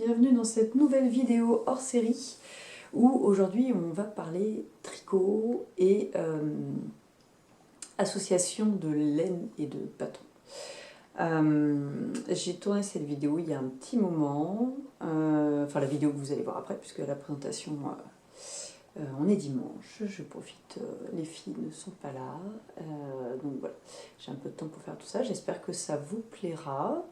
bienvenue dans cette nouvelle vidéo hors série où aujourd'hui on va parler tricot et association de laine et de patron. J'ai tourné cette vidéo il y a un petit moment, enfin la vidéo que vous allez voir après puisque la présentation on est dimanche, je profite, les filles ne sont pas là, donc voilà, j'ai un peu de temps pour faire tout ça, j'espère que ça vous plaira.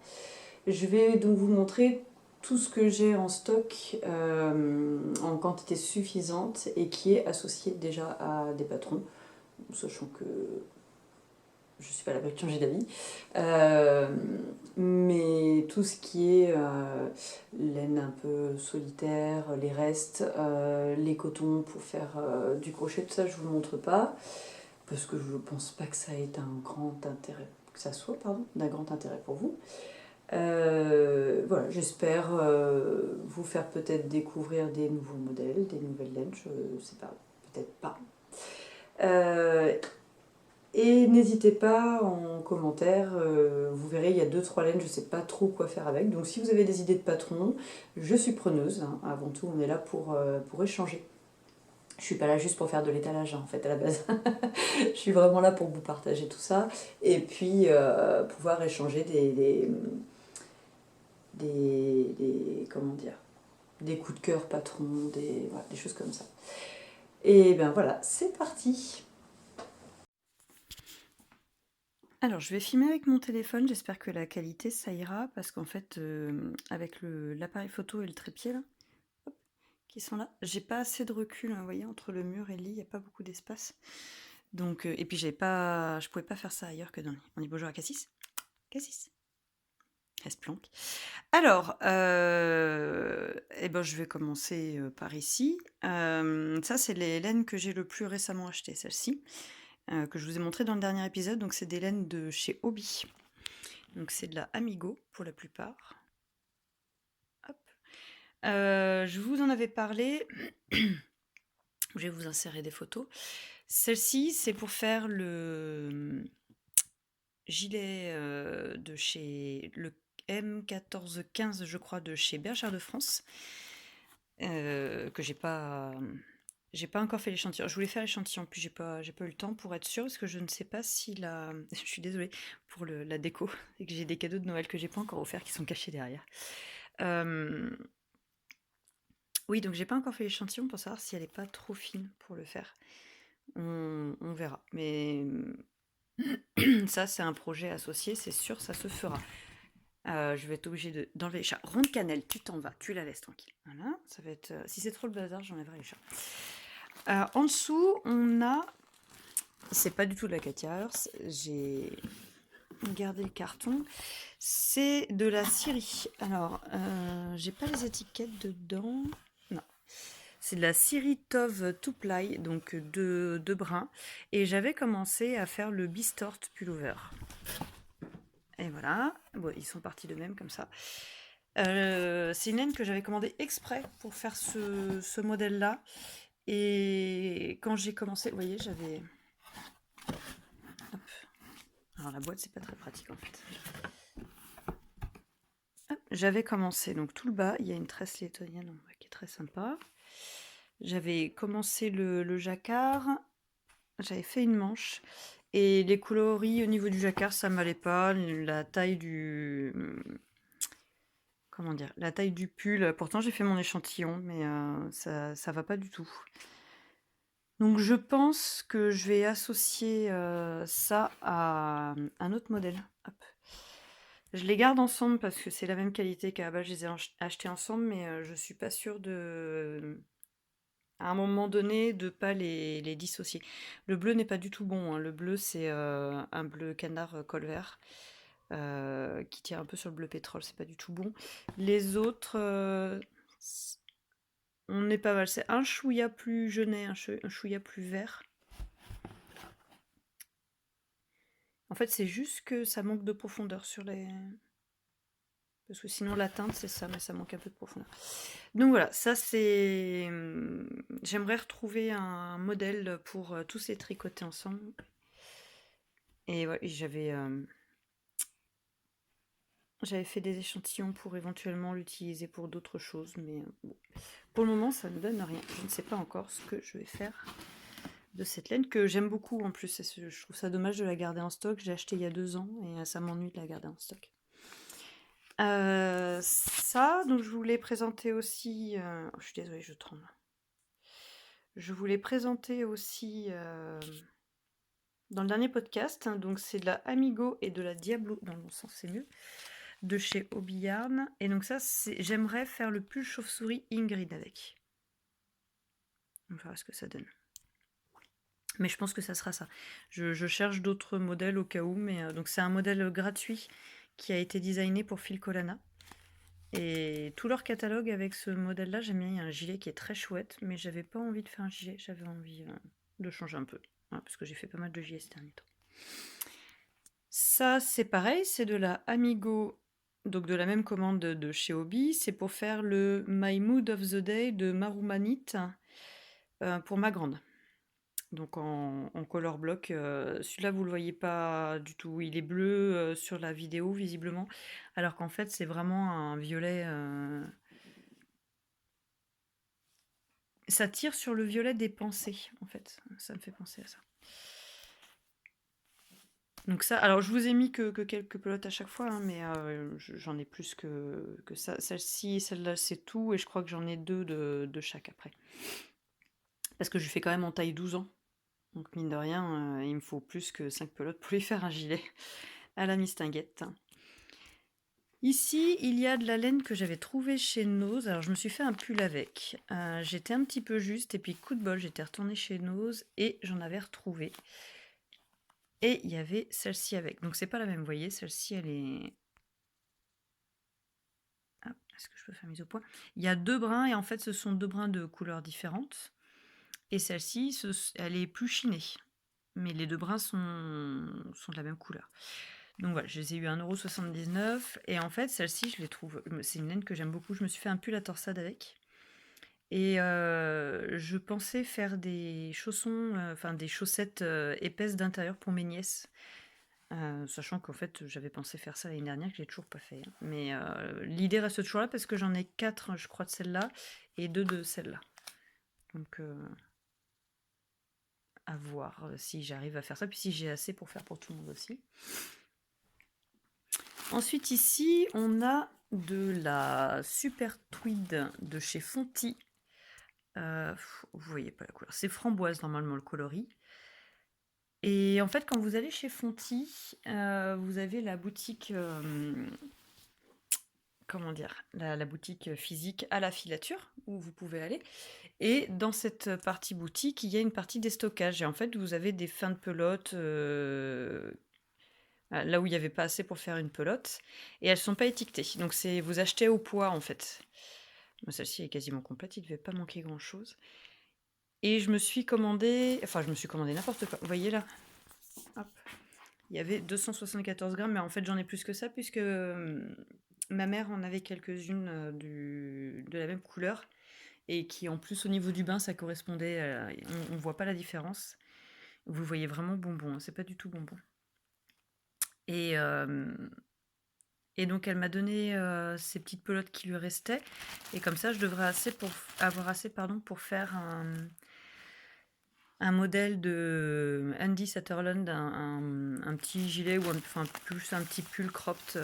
Je vais donc vous montrer tout ce que j'ai en stock en quantité suffisante et qui est associé déjà à des patrons, sachant que je suis pas à l'abri de changer d'avis. Mais tout ce qui est laine un peu solitaire, les restes, les cotons pour faire du crochet, tout ça je vous le montre pas parce que je pense pas que ça ait un grand intérêt, que ça soit pardon, d'un grand intérêt pour vous. Voilà, j'espère vous faire peut-être découvrir des nouveaux modèles, des nouvelles laines, je sais pas, peut-être pas. Et n'hésitez pas en commentaire, vous verrez il y a 2-3 laines, je sais pas trop quoi faire avec, donc si vous avez des idées de patrons, je suis preneuse, hein. Avant tout on est là pour échanger. Je suis pas là juste pour faire de l'étalage, hein, en fait à la base. Je suis vraiment là pour vous partager tout ça et puis pouvoir échanger comment dire, des coups de cœur patrons, voilà, des choses comme ça. Et ben voilà, c'est parti. Alors, je vais filmer avec mon téléphone, j'espère que la qualité ça ira, parce qu'en fait, avec l'appareil photo et le trépied là, hop, qui sont là, j'ai pas assez de recul, hein, vous voyez, entre le mur et le lit, il n'y a pas beaucoup d'espace. Donc, et puis je pouvais pas faire ça ailleurs que dans le lit. On dit bonjour à Cassis. Cassis. Elle se planque. Alors, eh ben, je vais commencer par ici. Ça, c'est les laines que j'ai le plus récemment achetées, celle-ci, que je vous ai montré dans le dernier épisode. Donc, c'est des laines de chez Hobby. Donc, c'est de la Amigo pour la plupart. Hop. Je vous en avais parlé. Je vais vous insérer des photos. Celle-ci, c'est pour faire le gilet de chez le M1415, je crois, de chez Bergère de France. Que j'ai pas encore fait l'échantillon. Je voulais faire l'échantillon, puis j'ai pas eu le temps pour être sûre, parce que je ne sais pas si la je suis désolée pour la déco, et que j'ai des cadeaux de Noël que j'ai pas encore offerts qui sont cachés derrière. Oui, donc j'ai pas encore fait l'échantillon pour savoir si elle est pas trop fine pour le faire. On verra. Mais ça, c'est un projet associé, c'est sûr, ça se fera. Je vais être obligée d'enlever les chats. Ronde cannelle, tu t'en vas, tu la laisses tranquille. Voilà, ça va être. Si c'est trop le bazar, j'enlèverai les chats. En dessous, on a. C'est pas du tout de la Katia Hearst, j'ai gardé le carton. C'est de la Syrie. Alors, j'ai pas les étiquettes dedans. Non. C'est de la Syrie Tove Two Ply, donc deux brins. Et j'avais commencé à faire le Bistort Pullover. Et voilà. Bon, ils sont partis de même comme ça. C'est une laine que j'avais commandée exprès pour faire ce modèle-là. Et quand j'ai commencé, vous voyez, j'avais... Hop. Alors la boîte, c'est pas très pratique en fait. Hop. J'avais commencé, donc tout le bas, il y a une tresse lettonienne qui est très sympa. J'avais commencé le jacquard, j'avais fait une manche. Et les coloris au niveau du jacquard, ça m'allait pas. La taille du... Comment dire? La taille du pull, pourtant j'ai fait mon échantillon, mais ça va pas du tout. Donc je pense que je vais associer ça à un autre modèle. Hop. Je les garde ensemble parce que c'est la même qualité qu'à la base, je les ai achetés ensemble, mais je suis pas sûre de, à un moment donné, de pas les dissocier. Le bleu n'est pas du tout bon, hein. Le bleu, c'est un bleu canard col vert qui tire un peu sur le bleu pétrole, c'est pas du tout bon. Les autres, on est pas mal. C'est un chouïa plus jeunet, un chouïa plus vert. En fait, c'est juste que ça manque de profondeur sur les... Parce que sinon, la teinte, c'est ça, mais ça manque un peu de profondeur. Donc voilà, ça c'est... J'aimerais retrouver un modèle pour tous les tricoter ensemble. Et ouais, j'avais... J'avais fait des échantillons pour éventuellement l'utiliser pour d'autres choses, mais bon. Pour le moment, ça ne donne rien. Je ne sais pas encore ce que je vais faire de cette laine que j'aime beaucoup en plus. Je trouve ça dommage de la garder en stock. J'ai acheté il y a 2 ans et ça m'ennuie de la garder en stock. Ça, donc je voulais présenter aussi. Oh, je suis désolée, je tremble. Je voulais présenter aussi dans le dernier podcast, hein, donc c'est de la Amigo et de la Diablo, dans le bon sens c'est mieux, de chez Hobby Yarn. Et donc ça, j'aimerais faire le pull chauve-souris Ingrid avec. On verra ce que ça donne. Mais je pense que ça sera ça. Je cherche d'autres modèles au cas où, mais donc c'est un modèle gratuit qui a été designé pour Phil Colana. Et tout leur catalogue avec ce modèle-là, j'aime bien. Il y a un gilet qui est très chouette, mais j'avais pas envie de faire un gilet, j'avais envie de changer un peu. Voilà, parce que j'ai fait pas mal de gilets ces derniers temps. Ça, c'est pareil, c'est de la Amigo, donc de la même commande de chez Hobby. C'est pour faire le My Mood of the Day de Marumanit pour ma grande. Donc en color block. Celui-là, vous le voyez pas du tout. Il est bleu sur la vidéo, visiblement. Alors qu'en fait, c'est vraiment un violet. Ça tire sur le violet des pensées, en fait. Ça me fait penser à ça. Donc ça, alors je vous ai mis que quelques pelotes à chaque fois, hein, mais j'en ai plus que ça. Celle-ci, celle-là, c'est tout. Et je crois que j'en ai 2 de chaque après. Parce que je fais quand même en taille 12 ans. Donc mine de rien, il me faut plus que 5 pelotes pour lui faire un gilet à la mistinguette. Ici, il y a de la laine que j'avais trouvée chez Nose. Alors je me suis fait un pull avec. J'étais un petit peu juste et puis coup de bol, j'étais retournée chez Nose et j'en avais retrouvé. Et il y avait celle-ci avec. Donc c'est pas la même, vous voyez, celle-ci elle est... Ah, est-ce que je peux faire mise au point? Il y a 2 brins et en fait ce sont 2 brins de couleurs différentes. Et celle-ci, elle est plus chinée. Mais les 2 brins sont de la même couleur. Donc voilà, je les ai eu à 1,79 € et en fait celle-ci je les trouve, c'est une laine que j'aime beaucoup, je me suis fait un pull à torsade avec et je pensais faire des chaussons, enfin des chaussettes épaisses d'intérieur pour mes nièces, sachant qu'en fait j'avais pensé faire ça l'année dernière que j'ai toujours pas fait, hein. Mais l'idée reste toujours là parce que j'en ai 4 je crois de celle-là et 2 de celle-là, donc à voir si j'arrive à faire ça, puis si j'ai assez pour faire pour tout le monde aussi. Ensuite ici, on a de la Super Tweed de chez Fonty. Vous voyez pas la couleur. C'est framboise normalement le coloris. Et en fait, quand vous allez chez Fonty, vous avez la boutique, comment dire, la boutique physique à la filature où vous pouvez aller. Et dans cette partie boutique, il y a une partie déstockage. Et en fait, vous avez des fins de pelote là où il n'y avait pas assez pour faire une pelote, et elles ne sont pas étiquetées. Donc vous achetez au poids en fait. Celle-ci est quasiment complète, il ne devait pas manquer grand chose. Et je me suis commandé n'importe quoi. Vous voyez là, hop, il y avait 274 grammes, mais en fait j'en ai plus que ça puisque ma mère en avait quelques-unes de la même couleur et qui en plus au niveau du bain ça correspondait, on voit pas la différence. Vous voyez vraiment bonbon, hein, c'est pas du tout bonbon. Et donc elle m'a donné ces petites pelotes qui lui restaient. Et comme ça, je devrais avoir assez pour faire un modèle de Andy Sutherland, un petit gilet ou plus un petit pull cropped.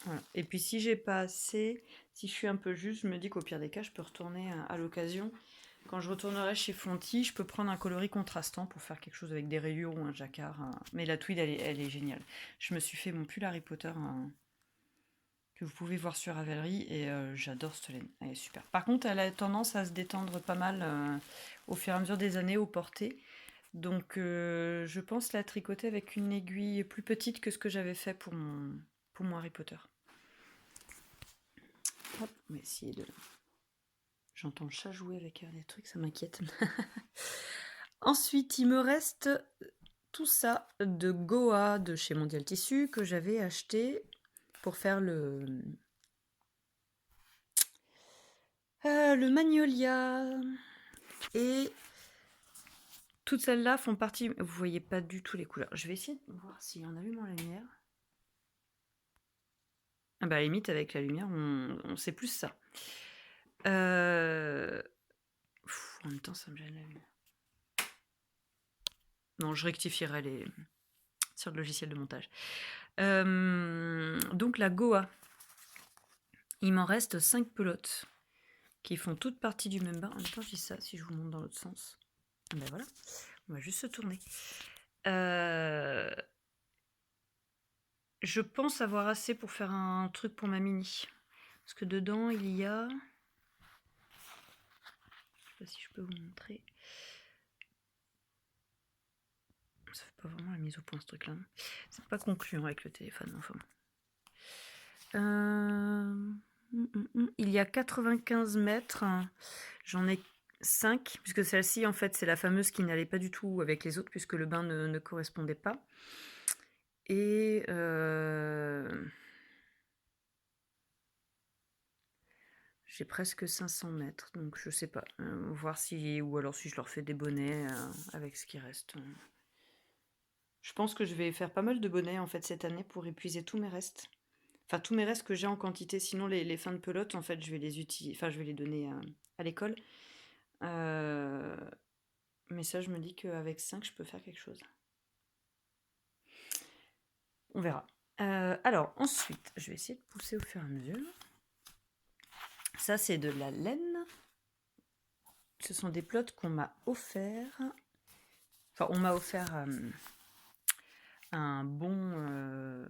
Voilà. Et puis si j'ai pas assez, si je suis un peu juste, je me dis qu'au pire des cas, je peux retourner à l'occasion. Quand je retournerai chez Fonty, je peux prendre un coloris contrastant pour faire quelque chose avec des rayures ou un jacquard. Mais la tweed, elle est géniale. Je me suis fait mon pull Harry Potter que vous pouvez voir sur Ravelry et j'adore cette laine. Elle est super. Par contre, elle a tendance à se détendre pas mal au fur et à mesure des années au porté. Donc je pense la tricoter avec une aiguille plus petite que ce que j'avais fait pour mon Harry Potter. Hop, on va essayer de... J'entends le chat jouer avec des trucs, ça m'inquiète. Ensuite, il me reste tout ça de Goa de chez Mondial Tissu que j'avais acheté pour faire le Magnolia. Et toutes celles-là font partie... Vous voyez pas du tout les couleurs. Je vais essayer de voir s'il y en a une en lumière. Ah bah, à la limite, avec la lumière, on sait plus ça. Euh, en même temps, ça me gêne la lumière. Non, je rectifierai sur le logiciel de montage. Donc la Goa, il m'en reste 5 pelotes qui font toutes partie du même bain. En même temps, je dis ça, si je vous montre dans l'autre sens. Ben voilà, on va juste se tourner. Je pense avoir assez pour faire un truc pour ma mini. Parce que dedans, il y a... Je sais pas si je peux vous montrer. Ça fait pas vraiment la mise au point, ce truc-là. C'est pas concluant avec le téléphone, enfin. Il y a 95 mètres. J'en ai 5, puisque celle-ci, en fait, c'est la fameuse qui n'allait pas du tout avec les autres, puisque le bain ne correspondait pas. Et... j'ai presque 500 mètres, donc je sais pas. Voir si... Ou alors si je leur fais des bonnets avec ce qui reste. Je pense que je vais faire pas mal de bonnets, en fait, cette année pour épuiser tous mes restes. Enfin, tous mes restes que j'ai en quantité. Sinon, les fins de pelote, en fait, je vais les utiliser... Enfin, je vais les donner à l'école. Mais ça, je me dis qu'avec 5, je peux faire quelque chose. On verra. Alors, ensuite, je vais essayer de pousser au fur et à mesure. Ça, c'est de la laine. Ce sont des plots qu'on m'a offert. Enfin, on m'a offert un bon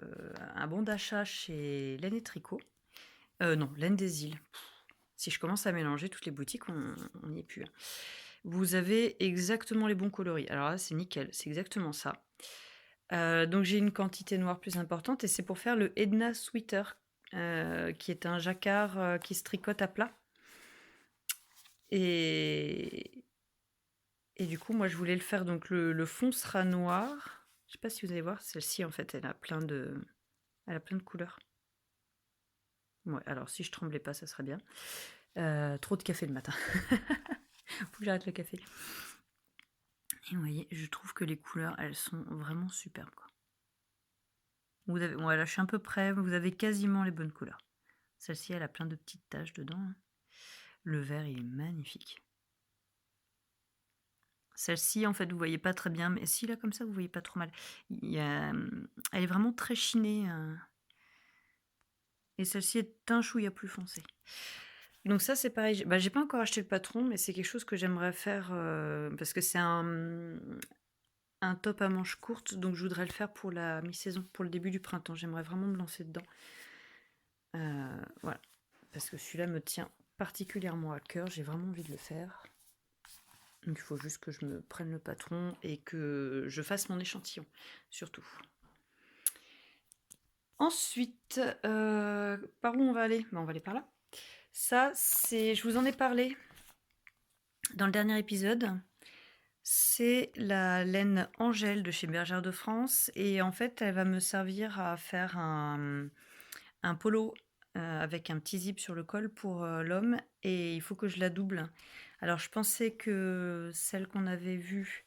d'achat chez Laine et Tricot. Non, Laine des Îles. Si je commence à mélanger toutes les boutiques, on n'y est plus. Vous avez exactement les bons coloris. Alors là, c'est nickel, c'est exactement ça. Donc j'ai une quantité noire plus importante et c'est pour faire le Edna Sweater, qui est un jacquard qui se tricote à plat. Et du coup, moi, je voulais le faire. Donc le fond sera noir. Je sais pas si vous allez voir, celle-ci, en fait, elle a plein de couleurs. Ouais, alors si je tremblais pas, ça serait bien. Trop de café le matin. Faut que j'arrête le café. Et vous voyez, je trouve que les couleurs, elles sont vraiment superbes, quoi. Vous avez, bon, là, je suis un peu près. Vous avez quasiment les bonnes couleurs. Celle-ci, elle a plein de petites taches dedans. Le vert, il est magnifique. Celle-ci, en fait, vous voyez pas très bien, mais si là, comme ça, vous voyez pas trop mal. Elle est vraiment très chinée. Et celle-ci est un chouïa plus foncé. Donc ça, c'est pareil. J'ai pas encore acheté le patron, mais c'est quelque chose que j'aimerais faire parce que c'est un top à manches courtes, donc je voudrais le faire pour la mi-saison, pour le début du printemps. J'aimerais vraiment me lancer dedans. Voilà. Parce que celui-là me tient particulièrement à cœur. J'ai vraiment envie de le faire. Donc il faut juste que je me prenne le patron et que je fasse mon échantillon, surtout. Ensuite, par où on va aller ? On va aller par là. Ça, je vous en ai parlé dans le dernier épisode. C'est la laine Angèle de chez Bergère de France. Et en fait, elle va me servir à faire un polo avec un petit zip sur le col pour l'homme. Et il faut que je la double. Alors, je pensais que celle qu'on avait vue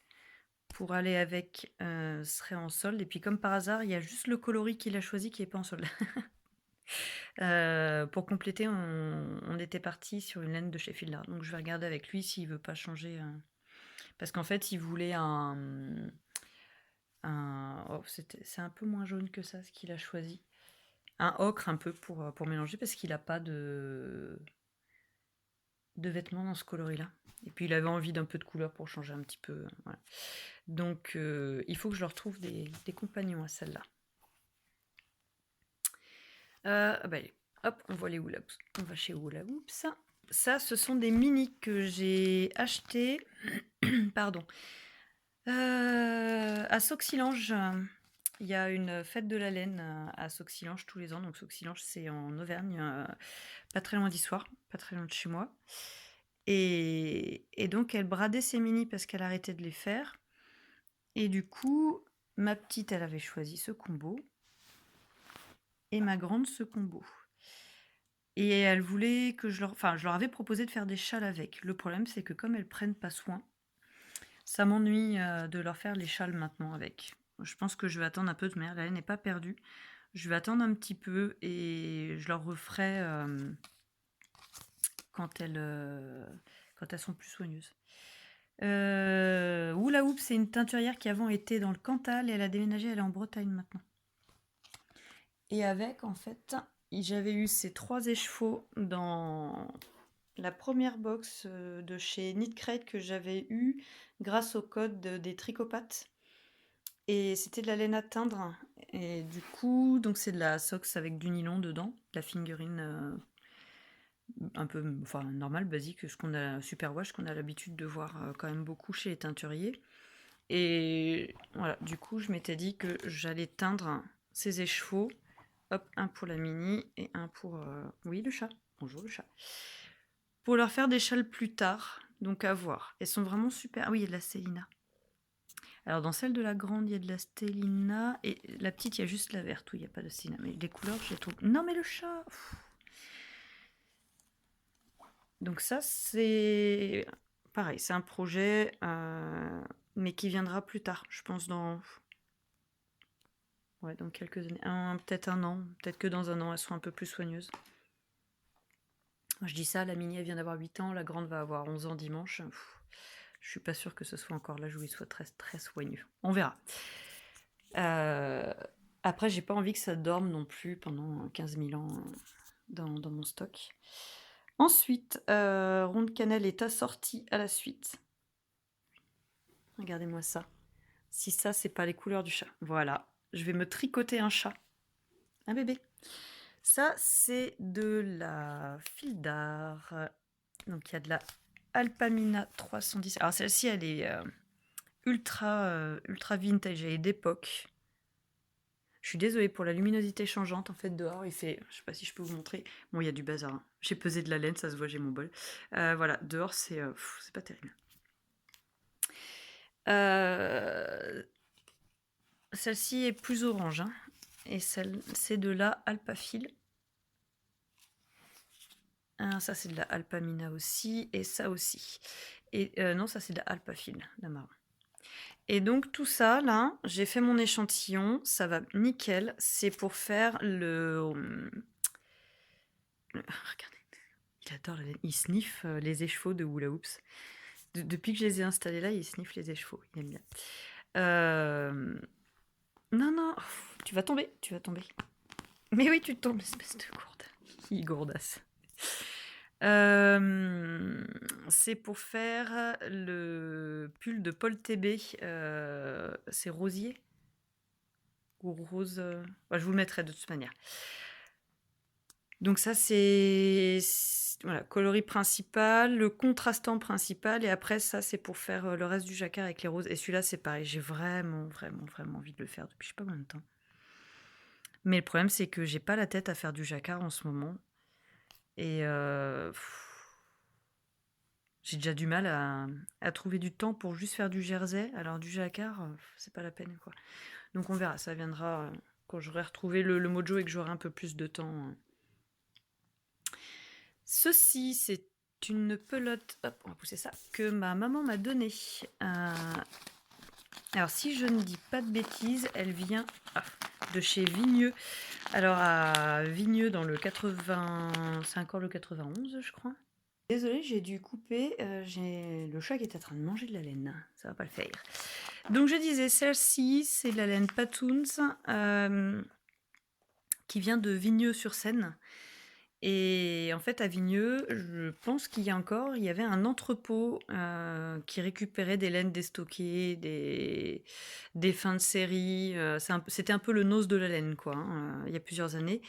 pour aller avec serait en solde. Et puis, comme par hasard, il y a juste le coloris qu'il a choisi qui n'est pas en solde. Pour compléter, on était parti sur une laine de chez Fieldar. Donc, je vais regarder avec lui s'il veut pas changer. Parce qu'en fait, il voulait c'est un peu moins jaune que ça, ce qu'il a choisi. Un ocre un peu pour mélanger, parce qu'il n'a pas de vêtements dans ce coloris-là. Et puis, il avait envie d'un peu de couleur pour changer un petit peu. Voilà. Donc, il faut que je leur trouve des compagnons à celle-là. Allez, hop, on va aller où là ? On va chez Hula Hoops. Ça, ce sont des mini que j'ai achetés. Pardon. À Sauxilange, il y a une fête de la laine à Sauxilange tous les ans. Donc Sauxilange, c'est en Auvergne, pas très loin d'Issoire, pas très loin de chez moi. Et donc, elle bradait ses mini parce qu'elle arrêtait de les faire. Et du coup, ma petite, elle avait choisi ce combo. Et ma grande, ce combo. Et elle voulait que je leur avais proposé de faire des châles avec. Le problème, c'est que comme elles prennent pas soin, ça m'ennuie de leur faire les châles maintenant avec. Je pense que je vais attendre un peu de mer. La laine n'est pas perdue. Je vais attendre un petit peu et je leur referai quand elles sont plus soigneuses. Hula Hoop, c'est une teinturière qui avant était dans le Cantal et elle a déménagé, elle est en Bretagne maintenant. Et avec, en fait, j'avais eu ces 3 écheveaux dans la première box de chez Knit Crate que j'avais eu grâce au code des tricopates. Et c'était de la laine à teindre. Et du coup, donc c'est de la Sox avec du nylon dedans, de la fingering un peu, enfin normal, basique, ce qu'on a superwash, qu'on a l'habitude de voir quand même beaucoup chez les teinturiers. Et voilà, du coup, je m'étais dit que j'allais teindre ces écheveaux. Hop, un pour la mini et un pour... Oui, le chat. Bonjour le chat. Pour leur faire des châles plus tard, donc à voir. Elles sont vraiment super. Ah oui, il y a de la Célina. Alors dans celle de la grande, il y a de la Stélina et la petite, il y a juste la verte où il n'y a pas de Stélina. Mais les couleurs, je les trouve... Non mais le chat. Donc ça, c'est... Pareil, c'est un projet, mais qui viendra plus tard. Je pense dans... Ouais, dans quelques années. Peut-être un an. Peut-être que dans un an, elles seront un peu plus soigneuses. Je dis ça, la mini, elle vient d'avoir 8 ans. La grande va avoir 11 ans dimanche. Je suis pas sûre que ce soit encore l'âge où il soit très, très soigneux. On verra. Après, j'ai pas envie que ça dorme non plus pendant 15 000 ans dans mon stock. Ensuite, Ronde Cannelle est assortie à la suite. Regardez-moi ça. Si ça, c'est pas les couleurs du chat. Voilà. Je vais me tricoter un chat. Un bébé. Ça, c'est de la fil d'art. Donc, il y a de la Alpamina 310. Alors, celle-ci, elle est ultra vintage et d'époque. Je suis désolée pour la luminosité changeante. En fait, dehors, il fait... Je sais pas si je peux vous montrer. Bon, il y a du bazar. Hein. J'ai pesé de la laine, ça se voit, j'ai mon bol. Voilà, dehors, c'est pas terrible. Celle-ci est plus orange. Hein. Et c'est de la Alpafil. Ça, c'est de la Alpamina aussi. Et ça aussi. Et non, ça, c'est de la Alpafil, la marron. Et donc, tout ça, là, j'ai fait mon échantillon. Ça va nickel. C'est pour faire regardez. Il adore la laine. Il sniffe les écheveaux de Hula Hoops. Depuis que je les ai installés là, il sniffe les écheveaux. Il aime bien. Non, non. Tu vas tomber. Tu vas tomber. Mais oui, tu tombes, espèce de gourde. Il gourdasse. C'est pour faire le pull de Paul TB. C'est rosier ou rose. Je vous le mettrai de toute manière. Donc ça, c'est voilà, coloris principal, le contrastant principal, et après ça, c'est pour faire le reste du jacquard avec les roses. Et celui-là, c'est pareil, j'ai vraiment envie de le faire depuis je sais pas combien de temps. Mais le problème, c'est que j'ai pas la tête à faire du jacquard en ce moment. Et j'ai déjà du mal à trouver du temps pour juste faire du jersey. Alors du jacquard, c'est pas la peine, quoi. Donc on verra, ça viendra quand j'aurai retrouvé le mojo et que j'aurai un peu plus de temps. Ceci, c'est une pelote, hop, on va pousser ça, que ma maman m'a donnée. Alors, si je ne dis pas de bêtises, elle vient de chez Vigneux. Alors, à Vigneux, dans le 80... C'est encore le 91, je crois. Désolée, j'ai dû couper. J'ai le chat qui est en train de manger de la laine. Ça va pas le faire. Donc, je disais, celle-ci, c'est de la laine Patoons qui vient de Vigneux-sur-Seine. Et en fait, à Vigneux, je pense qu'il y avait un entrepôt qui récupérait des laines déstockées, des fins de série. C'était un peu le nose de la laine, quoi, hein, il y a plusieurs années.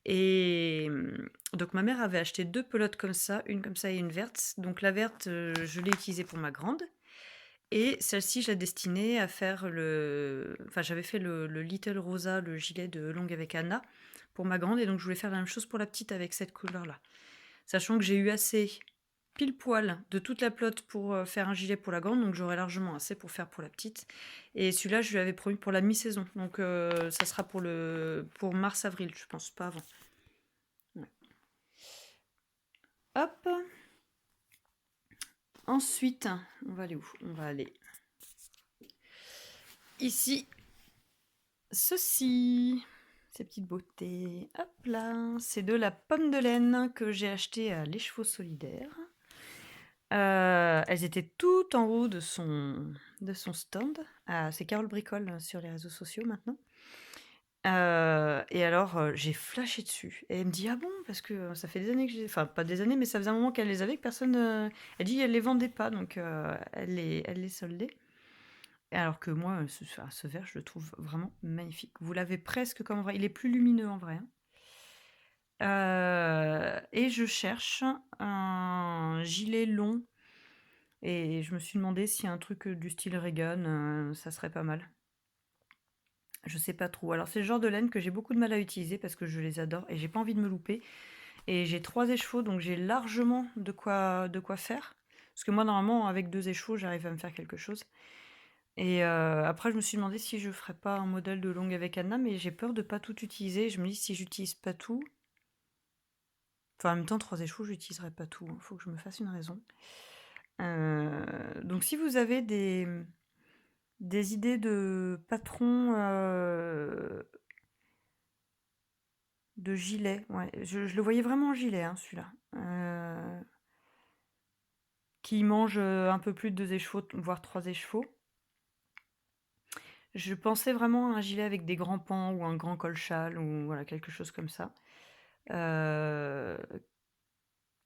Et donc ma mère avait acheté 2 pelotes comme ça, une comme ça et une verte. Donc la verte, je l'ai utilisée pour ma grande. Et celle-ci, je la destinais à faire Enfin, j'avais fait le Little Rosa, le gilet de longue avec Anna, pour ma grande. Et donc, je voulais faire la même chose pour la petite avec cette couleur-là. Sachant que j'ai eu assez pile poil de toute la pelote pour faire un gilet pour la grande. Donc, j'aurais largement assez pour faire pour la petite. Et celui-là, je lui avais promis pour la mi-saison. Donc, ça sera pour mars-avril, je pense, pas avant. Ouais. Hop. Ensuite, on va aller où? On va aller ici. Ceci. ces petites beautés. Hop là, c'est de la pomme de laine que j'ai acheté à l'Écheveau Solidaire. Elles étaient toutes en haut de son stand. C'est Carole Bricole sur les réseaux sociaux maintenant. Et alors, j'ai flashé dessus et elle me dit: «Ah bon?» Parce que ça fait des années que j'ai enfin pas des années, mais ça faisait un moment qu'elle les avait, que personne, elle dit: «Elle les vendait pas», donc elle les soldait. Et alors que moi, ce vert, je le trouve vraiment magnifique. Vous l'avez presque comme vrai, il est plus lumineux en vrai, hein. Et je cherche un gilet long et je me suis demandé si un truc, du style Reagan, ça serait pas mal. Je sais pas trop. Alors c'est le genre de laine que j'ai beaucoup de mal à utiliser parce que je les adore et j'ai pas envie de me louper. Et j'ai 3 échevaux, donc j'ai largement de quoi faire. Parce que moi, normalement, avec 2 échevaux, j'arrive à me faire quelque chose. Et après, je me suis demandé si je ferais pas un modèle de longue avec Anna, mais j'ai peur de pas tout utiliser. Je me dis, si j'utilise pas tout. Enfin, en même temps, 3 échevaux, j'utiliserai pas tout, hein. Faut que je me fasse une raison. Donc, si vous avez des idées de patrons de gilet, ouais, je le voyais vraiment en gilet, hein, celui-là. Qui mange un peu plus de 2 échevaux, voire 3 échevaux. Je pensais vraiment à un gilet avec des grands pans ou un grand col-châle ou voilà, quelque chose comme ça. Heu,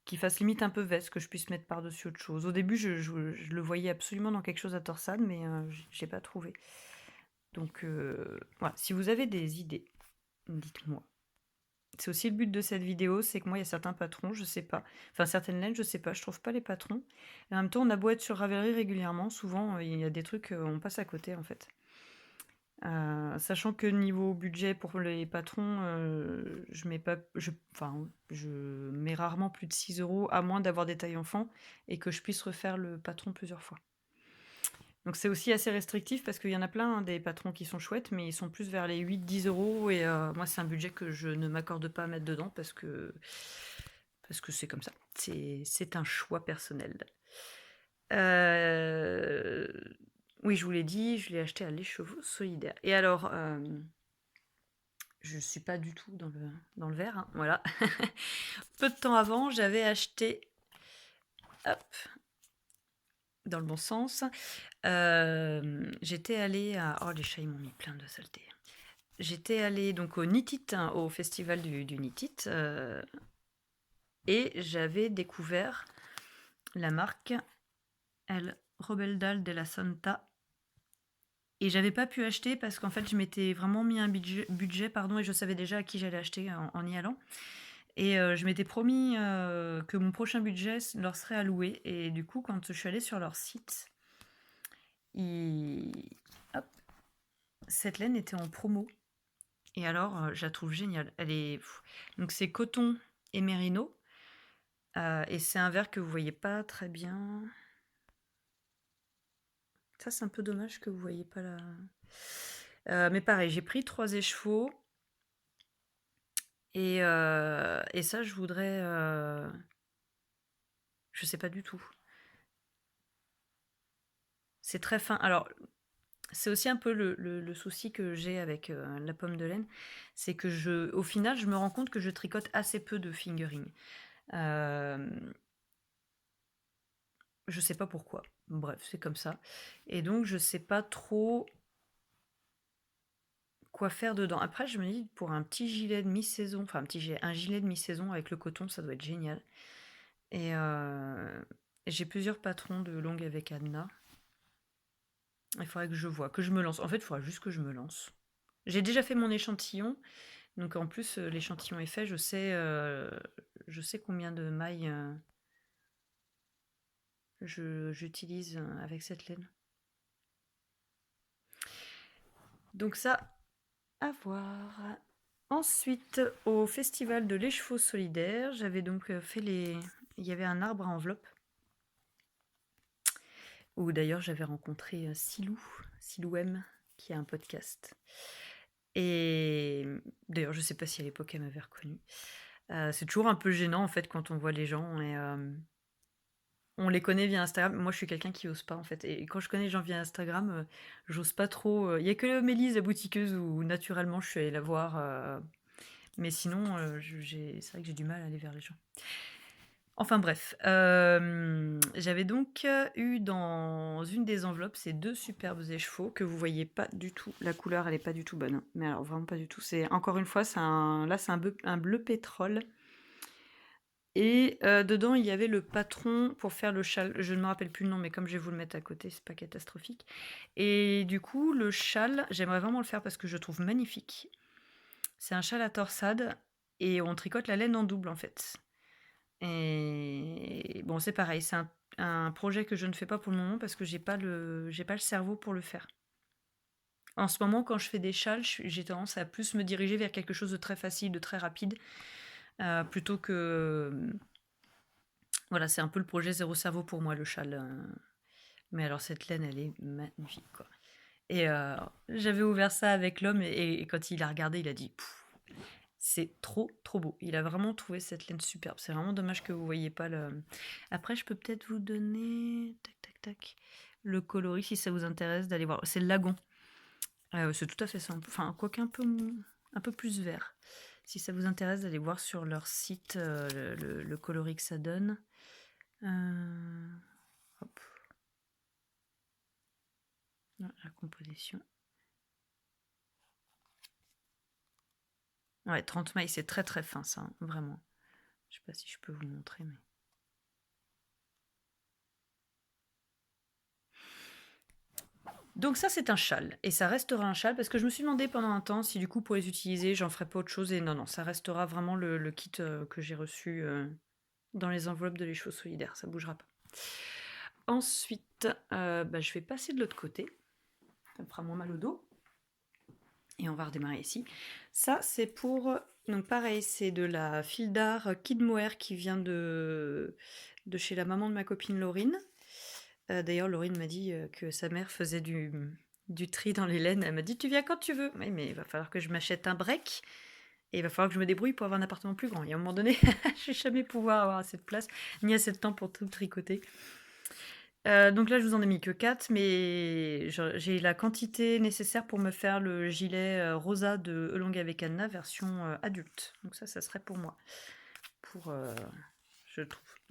qui fasse limite un peu veste, que je puisse mettre par-dessus autre chose. Au début, je le voyais absolument dans quelque chose à torsade, mais j'ai pas trouvé. Donc voilà, si vous avez des idées, dites-moi. C'est aussi le but de cette vidéo, c'est que moi, il y a certains patrons, je sais pas. Enfin, certaines laines, je sais pas, je trouve pas les patrons. Et en même temps, on a beau être sur Ravelry régulièrement, souvent, il y a des trucs, on passe à côté, en fait. Sachant que niveau budget pour les patrons, je mets pas, enfin, je mets rarement plus de 6 euros, à moins d'avoir des tailles enfants et que je puisse refaire le patron plusieurs fois. Donc c'est aussi assez restrictif parce qu'il y en a plein, hein, des patrons qui sont chouettes, mais ils sont plus vers les 8-10 euros et moi c'est un budget que je ne m'accorde pas à mettre dedans parce que c'est comme ça. C'est un choix personnel. Euh, Oui, je vous l'ai dit, je l'ai acheté à l'Écheveau Solidaire. Et alors, je suis pas du tout dans le vert, hein, voilà. Peu de temps avant, j'avais acheté, hop, dans le bon sens. J'étais allée à... Oh, les chats, ils m'ont mis plein de saleté. J'étais allée donc au Nitit, hein, au festival du Nitit, et j'avais découvert la marque El Robeldal de la Santa. Et j'avais pas pu acheter parce qu'en fait, je m'étais vraiment mis un budget, pardon, et je savais déjà à qui j'allais acheter en y allant. Et je m'étais promis que mon prochain budget leur serait alloué. Et du coup, quand je suis allée sur leur site, hop, cette laine était en promo. Et alors, je la trouve géniale. Elle est... Donc c'est coton et mérino. Et c'est un vert que vous voyez pas très bien. Ça, c'est un peu dommage que vous voyez pas là. Mais pareil, j'ai pris 3 échevaux. Et ça, je voudrais... je sais pas du tout. C'est très fin. Alors, c'est aussi un peu le souci que j'ai avec la pomme de laine. C'est que au final, je me rends compte que je tricote assez peu de fingering. Euh, je sais pas pourquoi. Bref, c'est comme ça. Et donc, je sais pas trop quoi faire dedans. Après, je me dis, pour un petit gilet de mi-saison, enfin un gilet de mi-saison avec le coton, ça doit être génial. Et j'ai plusieurs patrons de longue avec Anna. Il faudrait que je vois, que je me lance. En fait, il faudra juste que je me lance. J'ai déjà fait mon échantillon, donc en plus l'échantillon est fait, je sais combien de mailles j'utilise avec cette laine. Donc ça, à voir. Ensuite, au festival de l'Écheveau Solidaire, j'avais donc fait les... Il y avait un arbre à enveloppe, où d'ailleurs j'avais rencontré Silou M, qui a un podcast. Et d'ailleurs, je sais pas si à l'époque elle m'avait reconnue. C'est toujours un peu gênant en fait quand on voit les gens. On les connaît via Instagram. Moi, je suis quelqu'un qui ose pas, en fait. Et quand je connais les gens via Instagram, j'ose pas trop. Il y a que Mélise, la boutiqueuse, où naturellement je suis allée la voir. Mais sinon, c'est vrai que j'ai du mal à aller vers les gens. Enfin bref, j'avais donc eu dans une des enveloppes ces deux superbes écheveaux que vous voyez pas du tout. La couleur, elle est pas du tout bonne, hein. Mais alors vraiment pas du tout. C'est encore une fois, là c'est un bleu pétrole. Et dedans, il y avait le patron pour faire le châle. Je ne me rappelle plus le nom, mais comme je vais vous le mettre à côté, c'est pas catastrophique. Et du coup, le châle, j'aimerais vraiment le faire parce que je le trouve magnifique. C'est un châle à torsade et on tricote la laine en double en fait. Et bon, c'est pareil, c'est un projet que je ne fais pas pour le moment parce que j'ai pas le cerveau pour le faire. En ce moment, quand je fais des châles, j'ai tendance à plus me diriger vers quelque chose de très facile, de très rapide, plutôt que... Voilà, c'est un peu le projet zéro cerveau pour moi, le châle. Mais alors, cette laine, elle est magnifique, quoi. Et j'avais ouvert ça avec l'homme et quand il a regardé, il a dit... C'est trop, trop beau. Il a vraiment trouvé cette laine superbe. C'est vraiment dommage que vous voyez pas le... Après, je peux peut-être vous donner... Tac, tac, tac. Le coloris, si ça vous intéresse d'aller voir. C'est le lagon. C'est tout à fait simple. Enfin, quoique un peu plus vert. Si ça vous intéresse d'aller voir sur leur site le coloris que ça donne. Hop. Non, la composition. Ouais, 30 mailles, c'est très très fin ça, hein, vraiment. Je sais pas si je peux vous montrer, mais... Donc ça, c'est un châle. Et ça restera un châle parce que je me suis demandé pendant un temps si du coup pour les utiliser, j'en ferais pas autre chose. Et non, non, ça restera vraiment le kit que j'ai reçu dans les enveloppes de l'écheveau solidaire. Ça bougera pas. Ensuite, je vais passer de l'autre côté. Ça me fera moins mal au dos. Et on va redémarrer ici. Ça, c'est pour... Donc pareil, c'est de la file d'art Kid Mohair qui vient de chez la maman de ma copine Laurine. D'ailleurs, Laurine m'a dit que sa mère faisait du tri dans les laines. Elle m'a dit, tu viens quand tu veux. Oui, mais il va falloir que je m'achète un break. Et il va falloir que je me débrouille pour avoir un appartement plus grand. Et à un moment donné, je vais jamais pouvoir avoir assez de place, ni assez de temps pour tout tricoter. Donc là, je vous en ai mis que 4, mais j'ai la quantité nécessaire pour me faire le gilet rosa de Elonga avec Anna, version adulte. Donc ça serait pour moi. Je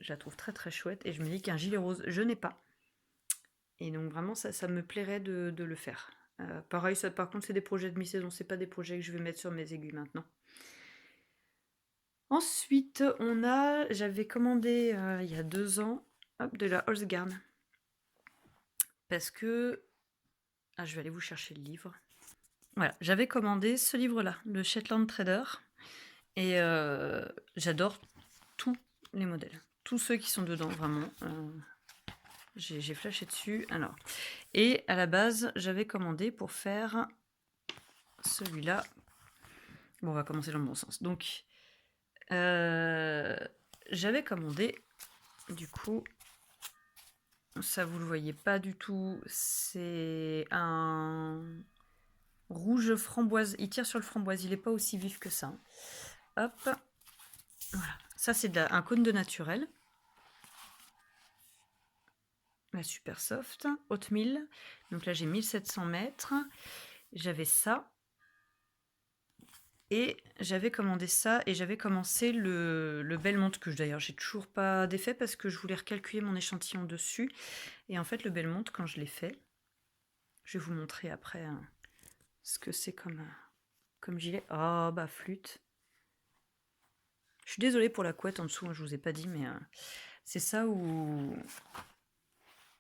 la trouve très très chouette. Et je me dis qu'un gilet rose, je n'ai pas. Et donc vraiment, ça me plairait de le faire. Pareil, ça, par contre, c'est des projets de mi-saison, c'est pas des projets que je vais mettre sur mes aiguilles maintenant. Ensuite, j'avais commandé il y a 2 ans de la Holzgarn. Parce que... Ah, je vais aller vous chercher le livre. Voilà, j'avais commandé ce livre-là, le Shetland Trader. Et j'adore tous les modèles. Tous ceux qui sont dedans, vraiment. J'ai flashé dessus. Alors, et à la base, j'avais commandé pour faire celui-là. Bon, on va commencer dans le bon sens. Donc, j'avais commandé, du coup, ça vous le voyez pas du tout, c'est un rouge framboise. Il tire sur le framboise, il est pas aussi vif que ça. Hop, voilà. Ça, c'est un cône de naturel. La super soft, haute 1000. Donc là, j'ai 1700 mètres. J'avais ça. Et j'avais commandé ça et j'avais commencé le Belmont, que d'ailleurs j'ai toujours pas d'effet parce que je voulais recalculer mon échantillon dessus. Et en fait, le Belmont, quand je l'ai fait, je vais vous montrer après ce que c'est comme gilet. Oh, bah flûte. Je suis désolée pour la couette en dessous, je vous ai pas dit, mais c'est ça ou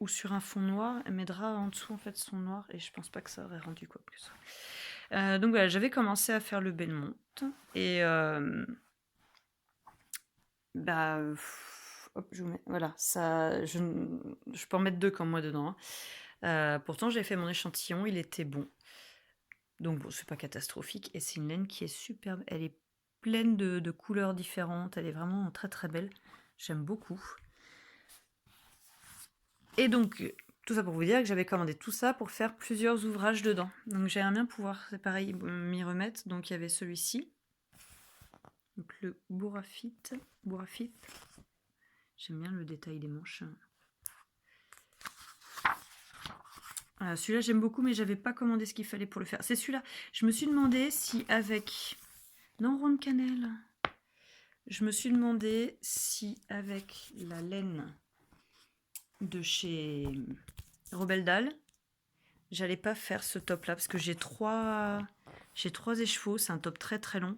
sur un fond noir. Mes draps en dessous en fait sont noirs et je pense pas que ça aurait rendu quoi que ce soit. Donc voilà, j'avais commencé à faire le Belmont et hop, je vous mets, voilà, ça, je peux en mettre 2 comme moi dedans, hein. Pourtant, j'ai fait mon échantillon, il était bon. Donc bon, c'est pas catastrophique. Et c'est une laine qui est superbe. Elle est pleine de couleurs différentes. Elle est vraiment très très belle. J'aime beaucoup. Et donc, tout ça pour vous dire que j'avais commandé tout ça pour faire plusieurs ouvrages dedans. Donc j'aimerais bien pouvoir, c'est pareil, m'y remettre. Donc il y avait celui-ci. Donc le Bourrafite. J'aime bien le détail des manches. Voilà, celui-là j'aime beaucoup, mais j'avais pas commandé ce qu'il fallait pour le faire. C'est celui-là. Je me suis demandé si avec... Non, rond de cannelle. Je me suis demandé si avec la laine de chez Robert Dahl, j'allais pas faire ce top là parce que j'ai trois écheveaux, c'est un top très très long.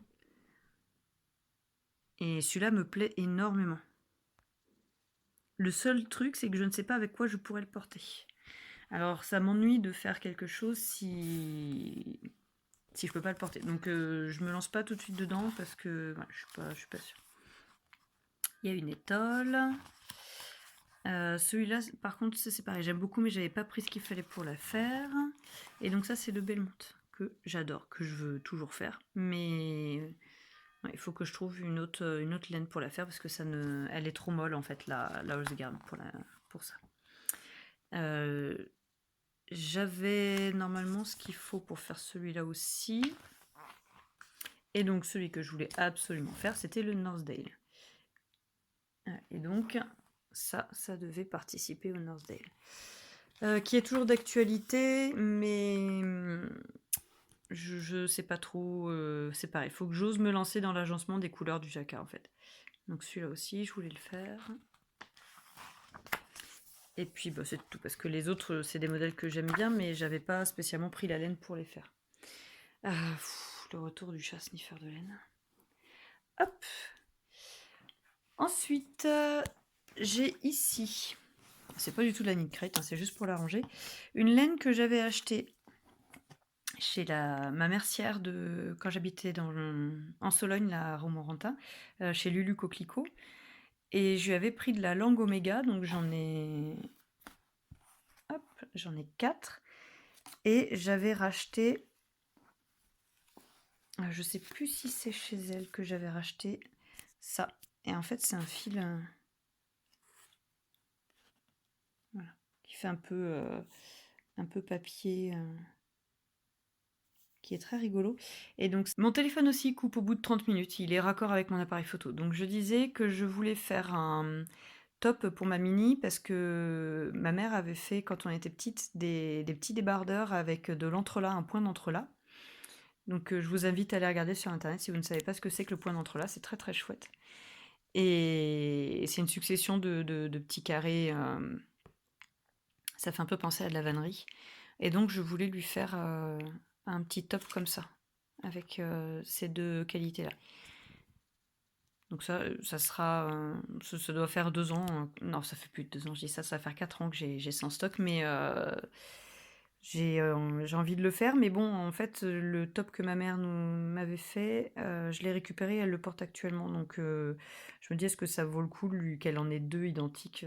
Et celui-là me plaît énormément. Le seul truc, c'est que je ne sais pas avec quoi je pourrais le porter. Alors ça m'ennuie de faire quelque chose si je peux pas le porter. Donc je me lance pas tout de suite dedans parce que voilà, je suis pas sûre. Il y a une étole. Celui-là, par contre, c'est pareil, j'aime beaucoup, mais j'avais pas pris ce qu'il fallait pour la faire. Et donc ça, c'est le Belmont, que j'adore, que je veux toujours faire. Mais ouais, il faut que je trouve une autre laine pour la faire, parce que elle est trop molle, en fait, la Osgard, pour ça. J'avais normalement ce qu'il faut pour faire celui-là aussi. Et donc, celui que je voulais absolument faire, c'était le Northdale. Et donc... ça devait participer au Northdale. Qui est toujours d'actualité, mais je sais pas trop. C'est pareil, il faut que j'ose me lancer dans l'agencement des couleurs du jacquard en fait. Donc celui-là aussi, je voulais le faire. Et puis bah, c'est tout, parce que les autres, c'est des modèles que j'aime bien, mais j'avais pas spécialement pris la laine pour les faire. Le retour du chat sniffer de laine. Hop. Ensuite, j'ai ici... c'est pas du tout de la knit crate, hein, c'est juste pour la ranger. Une laine que j'avais achetée chez ma mercière quand j'habitais en Sologne, la Romorantin, chez Lulu Coquelicot. Et je lui avais pris de la langue oméga, donc j'en ai 4. Et j'avais racheté, je sais plus si c'est chez elle que j'avais racheté ça. Et en fait, c'est un fil voilà, qui fait un peu papier, qui est très rigolo. Et donc, mon téléphone aussi coupe au bout de 30 minutes. Il est raccord avec mon appareil photo. Donc, je disais que je voulais faire un top pour ma Mini parce que ma mère avait fait, quand on était petite, des petits débardeurs avec de l'entrelac, un point d'entrelac. Donc, je vous invite à aller regarder sur Internet si vous ne savez pas ce que c'est que le point d'entrelac. C'est très, très chouette. Et c'est une succession de petits carrés. Ça fait un peu penser à de la vannerie. Et donc, je voulais lui faire un petit top comme ça, avec ces deux qualités-là. Donc ça sera... ça doit faire 2 ans. Non, ça fait plus de 2 ans, je dis ça va faire 4 ans que j'ai ça en stock, mais j'ai envie de le faire. Mais bon, en fait, le top que ma mère m'avait fait, je l'ai récupéré, elle le porte actuellement. Donc je me dis, est-ce que ça vaut le coup qu'elle en ait 2 identiques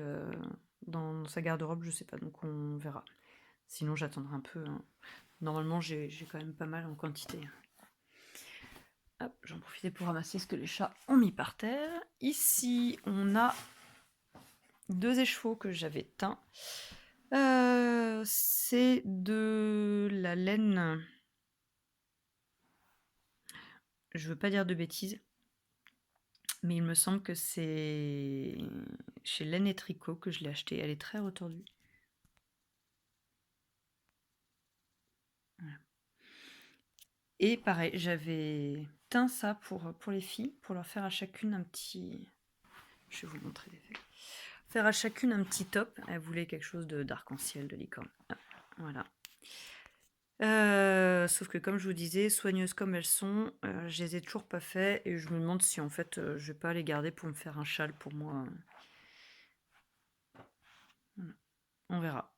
dans sa garde-robe? Je sais pas, donc on verra. Sinon, j'attendrai un peu. Hein. Normalement, j'ai quand même pas mal en quantité. Hop, j'en profitais pour ramasser ce que les chats ont mis par terre. Ici, on a 2 écheveaux que j'avais teints. C'est de la laine. Je veux pas dire de bêtises, mais il me semble que c'est chez Laine et Tricot que je l'ai acheté. Elle est très retordue. Voilà. Et pareil, j'avais teint ça pour les filles, pour leur faire à chacune un petit... Je vais vous montrer les effets. Faire à chacune un petit top. Elle voulait quelque chose d'arc-en-ciel, de licorne. Voilà. Sauf que comme je vous disais, soigneuses comme elles sont, je les ai toujours pas fait et je me demande si en fait je vais pas les garder pour me faire un châle pour moi. Voilà. On verra.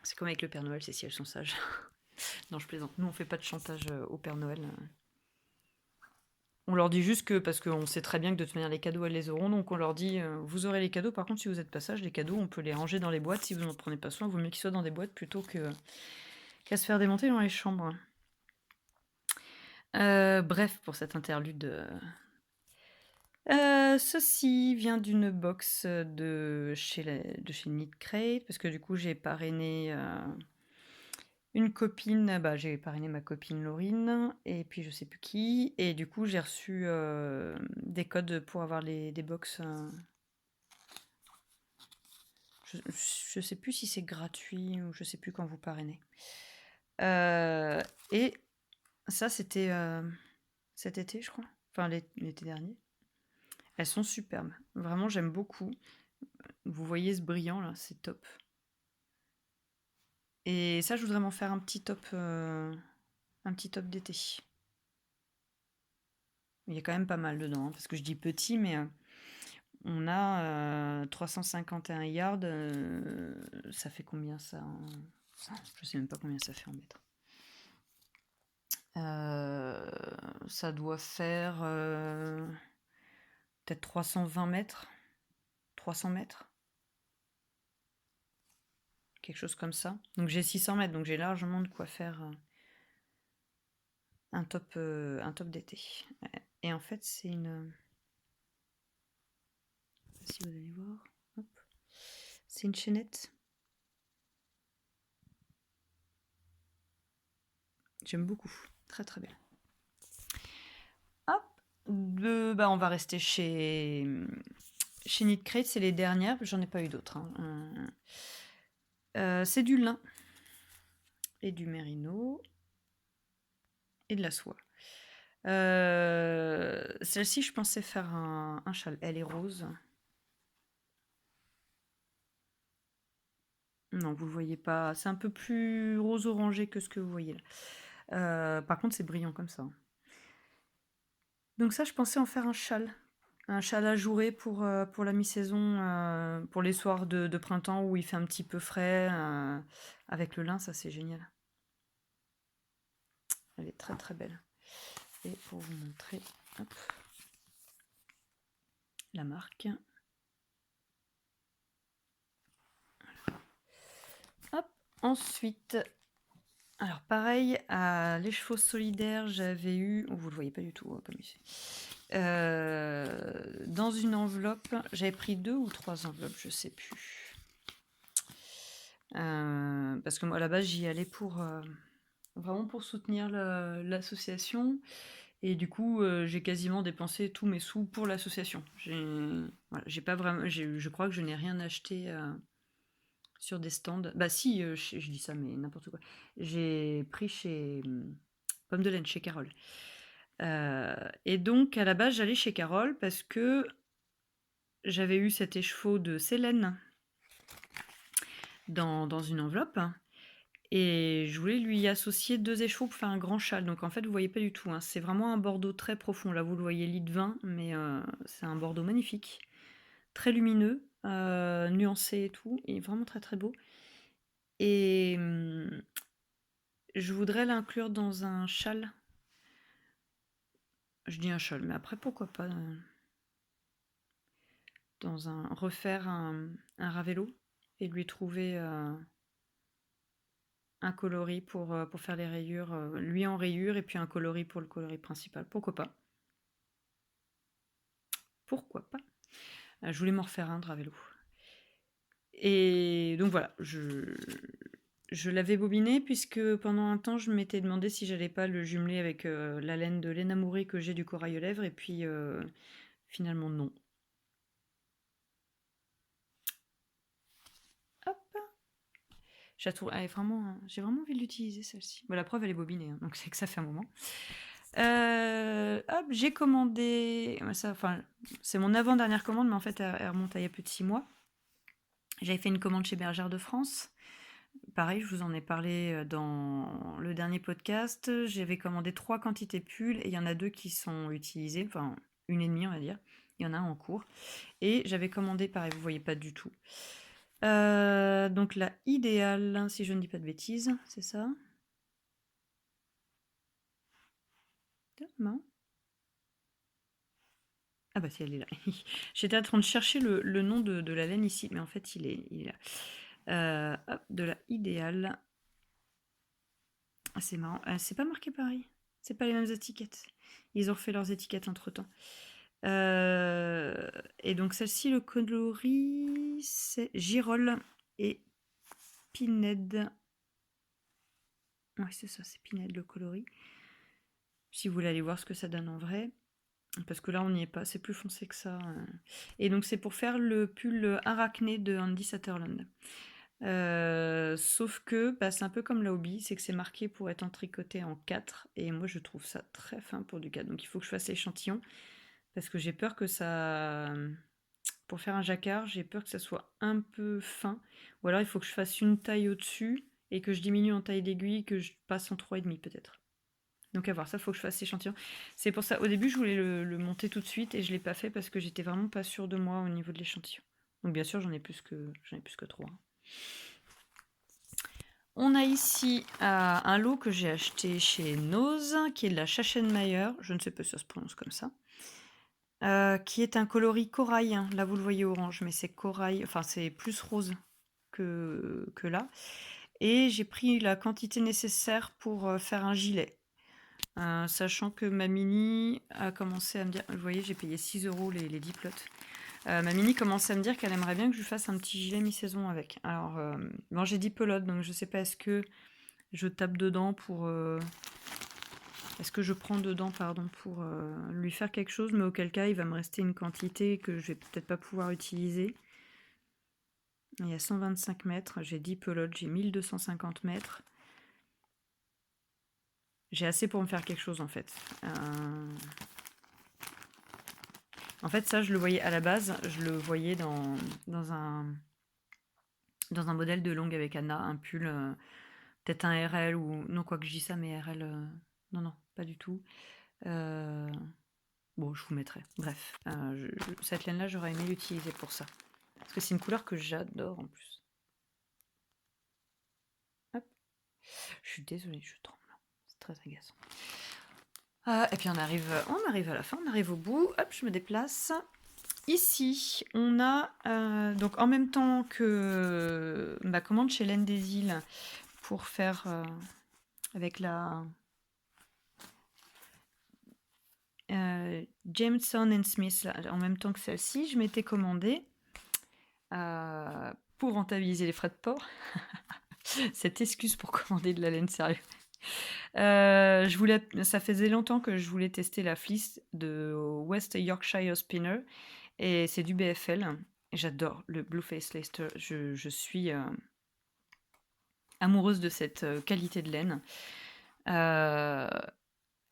C'est comme avec le Père Noël, c'est si elles sont sages. Non, je plaisante. Nous, on fait pas de chantage au Père Noël. On leur dit juste que, parce qu'on sait très bien que de toute manière les cadeaux elles les auront, donc on leur dit vous aurez les cadeaux, par contre si vous êtes pas sages, les cadeaux on peut les ranger dans les boîtes, si vous n'en prenez pas soin, il vaut mieux qu'ils soient dans des boîtes plutôt qu'à se faire démonter dans les chambres. Bref, pour cette interlude. Ceci vient d'une box de chez Knit Crate, parce que du coup j'ai parrainé une copine, j'ai parrainé ma copine Laurine, et puis je sais plus qui, et du coup j'ai reçu des codes pour avoir des box. Je sais plus si c'est gratuit ou je sais plus quand vous parrainez. Et ça, c'était cet été, je crois. Enfin, l'été dernier. Elles sont superbes. Vraiment, j'aime beaucoup. Vous voyez ce brillant là, c'est top. Et ça, je voudrais m'en faire un petit top d'été. Il y a quand même pas mal dedans, hein, parce que je dis petit, mais on a 351 yards. Ça fait combien ça Je sais même pas combien ça fait en mètres. Ça doit faire peut-être 320 mètres, 300 mètres, quelque chose comme ça. Donc j'ai 600 mètres, donc j'ai largement de quoi faire un top d'été. Et en fait, c'est une... Si vous allez voir, hop. C'est une chaînette. J'aime beaucoup, très très bien. Hop, on va rester chez Knit Crate, c'est les dernières, j'en ai pas eu d'autres. Hein. C'est du lin et du mérino et de la soie. Celle-ci, je pensais faire un châle. Elle est rose. Non, vous le voyez pas. C'est un peu plus rose-orangé que ce que vous voyez là. Par contre, c'est brillant comme ça. Donc ça, je pensais en faire un châle. Un châle ajouré pour la mi-saison, pour les soirs de printemps où il fait un petit peu frais. Avec le lin, ça c'est génial. Elle est très très belle. Et pour vous montrer, hop, la marque. Hop, ensuite, alors pareil, à l'écheveau solidaire, j'avais eu, vous le voyez pas du tout comme ici, dans une enveloppe, j'avais pris 2 ou 3 enveloppes, je sais plus. Parce que moi à la base j'y allais pour vraiment pour soutenir l'association. Et du coup, j'ai quasiment dépensé tous mes sous pour l'association. J'ai pas vraiment, je crois que je n'ai rien acheté sur des stands. Bah si, je dis ça, mais n'importe quoi. J'ai pris chez Pomme de Laine, chez Carole. Et donc, à la base, j'allais chez Carole parce que j'avais eu cet écheveau de Célène dans une enveloppe. Et je voulais lui associer 2 écheveaux pour faire un grand châle. Donc en fait, vous voyez pas du tout, hein. C'est vraiment un bordeaux très profond. Là, vous le voyez lit de vin, mais c'est un bordeaux magnifique. Très lumineux, nuancé et tout. Et vraiment très très beau. Et je voudrais l'inclure dans un châle. Je dis un châle, mais après, pourquoi pas refaire un Ravello et lui trouver un coloris pour faire les rayures, lui en rayures et puis un coloris pour le coloris principal. Pourquoi pas? Pourquoi pas? Je voulais m'en refaire un de Ravello. Et donc voilà, je l'avais bobiné puisque pendant un temps je m'étais demandé si j'allais pas le jumeler avec la laine de Léna Mouret que j'ai du corail aux lèvres et puis finalement non. Hop, j'ai vraiment envie de l'utiliser celle-ci. Bon, la preuve elle est bobinée, hein, donc c'est que ça fait un moment. Hop, j'ai commandé. Enfin, c'est mon avant-dernière commande, mais en fait, elle remonte à il y a plus de 6 mois. J'avais fait une commande chez Bergère de France. Pareil, je vous en ai parlé dans le dernier podcast. J'avais commandé 3 quantités de pulls et il y en a 2 qui sont utilisées, enfin une et demie on va dire. Il y en a un en cours. Et j'avais commandé, pareil, vous voyez pas du tout. Donc la idéale, si je ne dis pas de bêtises, c'est ça? Non. Ah bah si, elle est là. J'étais en train de chercher le nom de la laine ici, mais en fait il est là. Hop, de la idéale. Ah, c'est marrant. C'est pas marqué pareil. C'est pas les mêmes étiquettes. Ils ont refait leurs étiquettes entre temps. Et donc celle-ci, le coloris, c'est Girole et Pinède. Ouais, c'est ça, c'est Pinède le coloris. Si vous voulez aller voir ce que ça donne en vrai. Parce que là, on n'y est pas, c'est plus foncé que ça. Et donc, c'est pour faire le pull arachné de Andy Sutherland. Sauf que bah, c'est un peu comme la hobby, c'est que c'est marqué pour être tricoté en 4. Et moi, je trouve ça très fin pour du 4. Donc, il faut que je fasse l'échantillon. Parce que j'ai peur que ça... Pour faire un jacquard, j'ai peur que ça soit un peu fin. Ou alors, il faut que je fasse une taille au-dessus et que je diminue en taille d'aiguille, que je passe en 3,5 peut-être. Donc à voir, ça faut que je fasse l'échantillon. C'est pour ça, au début je voulais le monter tout de suite et je l'ai pas fait parce que j'étais vraiment pas sûre de moi au niveau de l'échantillon. Donc bien sûr j'en ai plus que 3. On a ici un lot que j'ai acheté chez Nose, qui est de la Schachenmayer, je ne sais pas si ça se prononce comme ça, qui est un coloris corail. Là vous le voyez orange, mais c'est corail, enfin c'est plus rose que là. Et j'ai pris la quantité nécessaire pour faire un gilet. Sachant que ma mini a commencé à me dire, vous voyez, j'ai payé 6 € les 10 plots. Ma mini commençait à me dire qu'elle aimerait bien que je lui fasse un petit gilet mi-saison avec. Alors, bon, j'ai 10 pelotes, donc je sais pas, est-ce que je tape dedans pour. Est-ce que je prends dedans, pardon, pour lui faire quelque chose, mais auquel cas il va me rester une quantité que je vais peut-être pas pouvoir utiliser. Il y a 125 mètres, j'ai 10 pelotes, j'ai 1250 mètres. J'ai assez pour me faire quelque chose en fait. En fait, ça, je le voyais à la base, je le voyais dans un modèle de longue avec Anna, un pull, peut-être un RL ou. Non, quoi que je dis ça, mais RL. Non, non, pas du tout. Bon, je vous mettrai. Bref, cette laine-là, j'aurais aimé l'utiliser pour ça. Parce que c'est une couleur que j'adore en plus. Hop. Je suis désolée, je tremble. C'est très agaçant. Et puis on arrive à la fin, on arrive au bout. Hop, je me déplace. Ici, on a donc en même temps que ma commande chez Laine des Îles pour faire avec la Jameson Smith, là, en même temps que celle-ci, je m'étais commandé pour rentabiliser les frais de port. Cette excuse pour commander de la laine, sérieux. Ça faisait longtemps que je voulais tester la fleece de West Yorkshire Spinner. Et c'est du BFL. Et j'adore le Blueface Leicester. Je suis amoureuse de cette qualité de laine.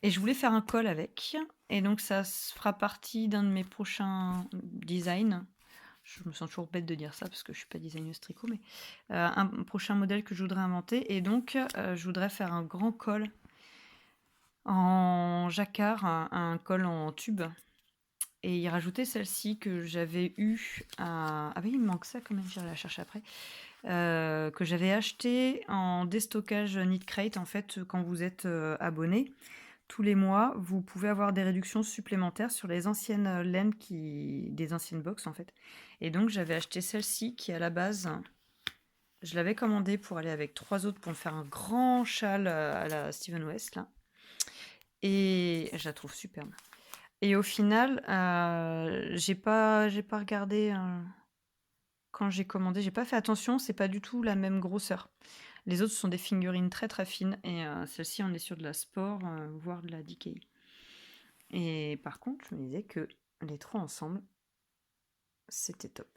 Et je voulais faire un col avec. Et donc ça fera partie d'un de mes prochains designs. Je me sens toujours bête de dire ça parce que je suis pas designeuse tricot, mais un prochain modèle que je voudrais inventer. Et donc je voudrais faire un grand col en jacquard, un col en tube. Et y rajouter celle-ci que j'avais eue à... Ah oui, il me manque ça quand même, j'irai la chercher après. Que j'avais acheté en déstockage Knitcrate. En fait, quand vous êtes abonné, tous les mois, vous pouvez avoir des réductions supplémentaires sur les anciennes laines des anciennes box en fait. Et donc j'avais acheté celle-ci qui à la base, je l'avais commandée pour aller avec 3 autres pour me faire un grand châle à la Steven West là. Et je la trouve superbe. Et au final, j'ai pas regardé quand j'ai commandé, j'ai pas fait attention, c'est pas du tout la même grosseur. Les autres sont des figurines très très fines et celle-ci on est sur de la sport, voire de la DK. Et par contre, je me disais que les 3 ensemble, c'était top.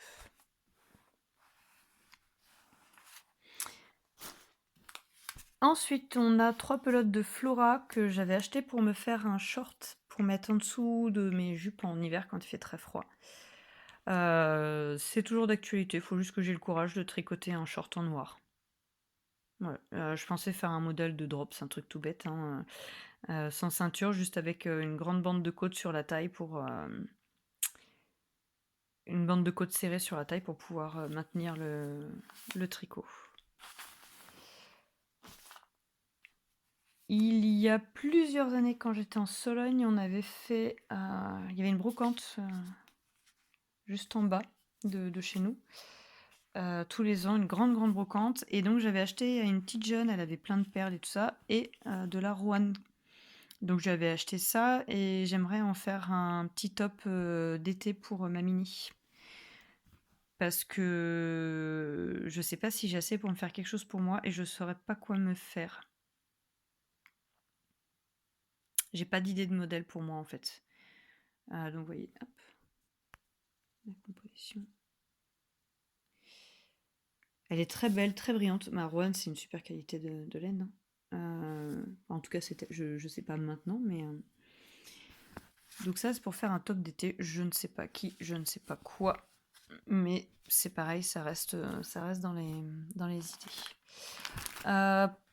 Ensuite, on a 3 pelotes de Flora que j'avais achetées pour me faire un short pour mettre en dessous de mes jupes en hiver quand il fait très froid. C'est toujours d'actualité, il faut juste que j'ai le courage de tricoter un short en noir. Voilà. Je pensais faire un modèle de drops, un truc tout bête, hein, sans ceinture, juste avec une grande bande de côte sur la taille pour une bande de côte serrée sur la taille pour pouvoir maintenir le tricot. Il y a plusieurs années, quand j'étais en Sologne, on avait fait... il y avait une brocante juste en bas de chez nous. Tous les ans, une grande brocante. Et donc, j'avais acheté à une petite jeune, elle avait plein de perles et tout ça, et de la Rouen. Donc, j'avais acheté ça et j'aimerais en faire un petit top d'été pour ma mini. Parce que je sais pas si j'ai assez pour me faire quelque chose pour moi et je saurais pas quoi me faire. J'ai pas d'idée de modèle pour moi en fait. Donc vous voyez, hop, la composition. Elle est très belle, très brillante. Ma Rowan, c'est une super qualité de laine, hein. En tout cas, c'était, je sais pas maintenant, mais donc ça, c'est pour faire un top d'été. Je ne sais pas qui, je ne sais pas quoi, mais c'est pareil, ça reste dans les idées.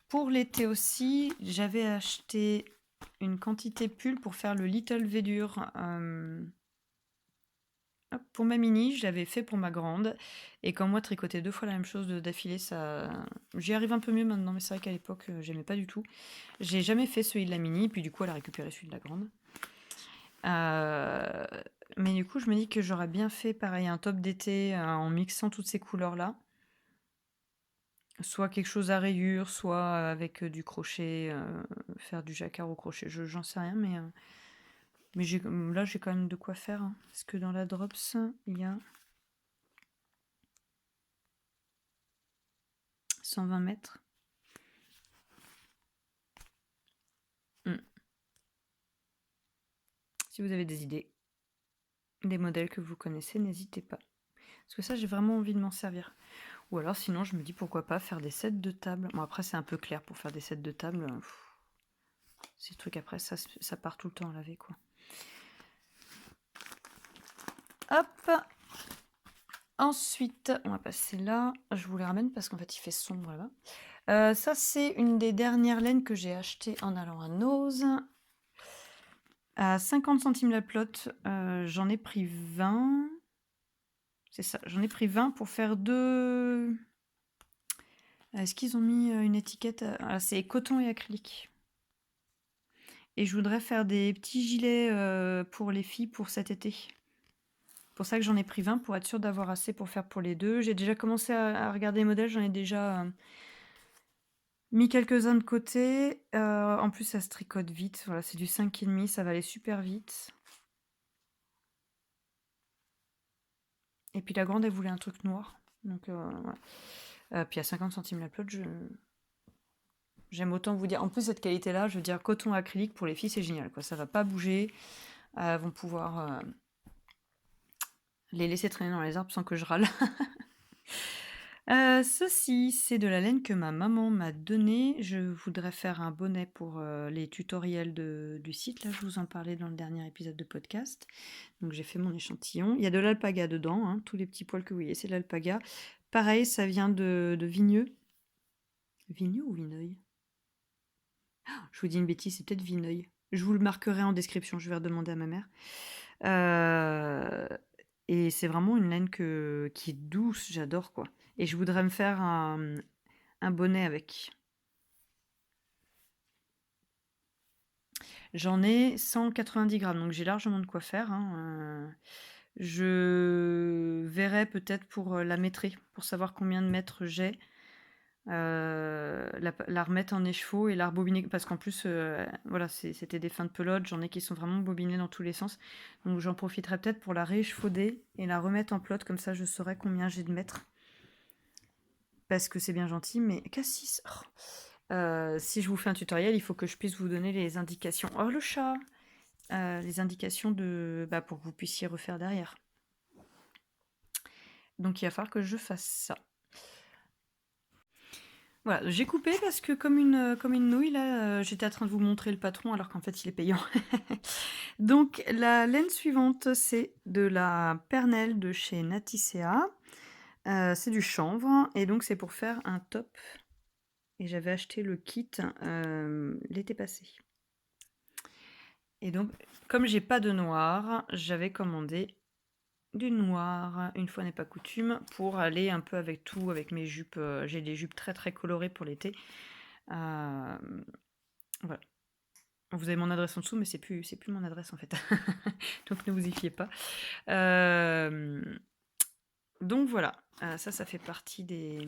Pour l'été aussi, j'avais acheté une quantité pull pour faire le Little Velours. Pour ma mini, je l'avais fait pour ma grande. Et quand moi, tricoter 2 fois la même chose d'affilée, ça... J'y arrive un peu mieux maintenant, mais c'est vrai qu'à l'époque, j'aimais pas du tout. J'ai jamais fait celui de la mini, puis du coup, elle a récupéré celui de la grande. Euh, Mais du coup, je me dis que j'aurais bien fait pareil, un top d'été en mixant toutes ces couleurs-là. Soit quelque chose à rayures, soit avec du crochet, faire du jacquard au crochet. J'en sais rien, mais là, j'ai quand même de quoi faire, hein. Parce que dans la Drops, il y a 120 mètres. Hmm. Si vous avez des idées, des modèles que vous connaissez, n'hésitez pas. Parce que ça, j'ai vraiment envie de m'en servir. Ou alors, sinon, je me dis pourquoi pas faire des sets de table. Bon, après, c'est un peu clair pour faire des sets de table. Ces trucs, après, ça part tout le temps à laver, quoi. Hop! Ensuite, on va passer là. Je vous les ramène parce qu'en fait, il fait sombre là-bas. Ça, c'est une des dernières laines que j'ai achetées en allant à Nose. À 50 centimes la plotte, j'en ai pris 20. C'est ça, j'en ai pris 20 pour faire 2. Est-ce qu'ils ont mis une étiquette? C'est coton et acrylique. Et je voudrais faire des petits gilets pour les filles pour cet été. C'est pour ça que j'en ai pris 20 pour être sûre d'avoir assez pour faire pour les deux. J'ai déjà commencé à regarder les modèles, j'en ai déjà mis quelques-uns de côté. En plus, ça se tricote vite. Voilà, c'est du 5,5, ça va aller super vite. Et puis la grande, elle voulait un truc noir. Donc voilà. Puis à 50 centimes la plotte, j'aime autant vous dire. En plus, cette qualité-là, je veux dire, coton acrylique pour les filles, c'est génial, quoi. Ça va pas bouger. Elles vont pouvoir les laisser traîner dans les arbres sans que je râle. Ceci, c'est de la laine que ma maman m'a donnée. Je voudrais faire un bonnet pour les tutoriels du site. Là, je vous en parlais dans le dernier épisode de podcast. Donc, j'ai fait mon échantillon. Il y a de l'alpaga dedans, hein. Tous les petits poils que vous voyez, c'est de l'alpaga. Pareil, ça vient de Vigneux. Vigneux ou Vineuil? Je vous dis une bêtise, c'est peut-être Vineuil. Je vous le marquerai en description, je vais redemander à ma mère. Et c'est vraiment une laine qui est douce, j'adore, quoi. Et je voudrais me faire un bonnet avec. J'en ai 190 grammes, donc j'ai largement de quoi faire, hein. Je verrai peut-être pour la métrer, pour savoir combien de mètres j'ai. La remettre en écheveau et la rebobiner, parce qu'en plus, voilà, c'était des fins de pelote. J'en ai qui sont vraiment bobinées dans tous les sens. Donc j'en profiterai peut-être pour la rééchevauder et la remettre en pelote, comme ça je saurai combien j'ai de mètres. Parce que c'est bien gentil, mais Cassis, si je vous fais un tutoriel, il faut que je puisse vous donner les indications. Oh, le chat! Les indications pour que vous puissiez refaire derrière. Donc il va falloir que je fasse ça. Voilà, j'ai coupé parce que comme une nouille, là, j'étais en train de vous montrer le patron alors qu'en fait il est payant. Donc la laine suivante, c'est de la Pernelle de chez Naticea. C'est du chanvre et donc c'est pour faire un top. Et j'avais acheté le kit l'été passé. Et donc, comme j'ai pas de noir, j'avais commandé du noir, une fois n'est pas coutume, pour aller un peu avec tout, avec mes jupes. J'ai des jupes très très colorées pour l'été. Voilà. Vous avez mon adresse en dessous, mais c'est plus mon adresse en fait. Donc ne vous y fiez pas. Donc voilà, ça fait partie des